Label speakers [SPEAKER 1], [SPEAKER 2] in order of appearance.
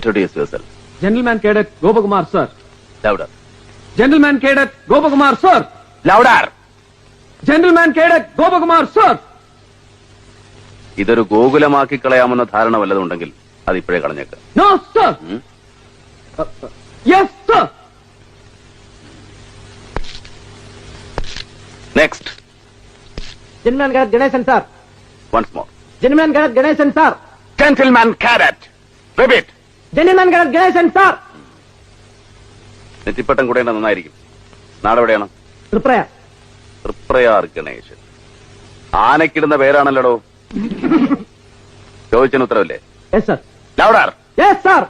[SPEAKER 1] Introduce yourself.
[SPEAKER 2] Gentleman Cadet Gopakumar, sir.
[SPEAKER 1] Louder.
[SPEAKER 2] Gentleman Cadet Gopakumar, sir.
[SPEAKER 1] Louder.
[SPEAKER 2] Gentleman Cadet Gopakumar, sir.
[SPEAKER 1] ഇതൊരു ഗോകുലമാക്കി കളയാമെന്ന ധാരണ വല്ലതുണ്ടെങ്കിൽ അത് ഇപ്പോഴേ കളഞ്ഞേക്ക്.
[SPEAKER 2] No, sir. Yes, sir.
[SPEAKER 1] Next.
[SPEAKER 3] Gentleman Cadet Ganesan, sir.
[SPEAKER 1] Once more.
[SPEAKER 3] Gentleman Cadet Ganesan, sir.
[SPEAKER 1] Gentleman cadet. Repeat.
[SPEAKER 3] Gentleman Cadet Ganesan, sir.
[SPEAKER 1] നെറ്റിപ്പട്ടം കൂടെ നന്നായിരിക്കും. നാടെവിടെയാണ്?
[SPEAKER 3] Tripura.
[SPEAKER 1] Triprayar Ganesan. ആനക്കിടുന്ന പേരാണല്ലോടോ. ചോദിച്ചതിന് ഉത്തരവില്ലേ?
[SPEAKER 3] Yes, sir.
[SPEAKER 1] Louder.
[SPEAKER 3] Yes, sir.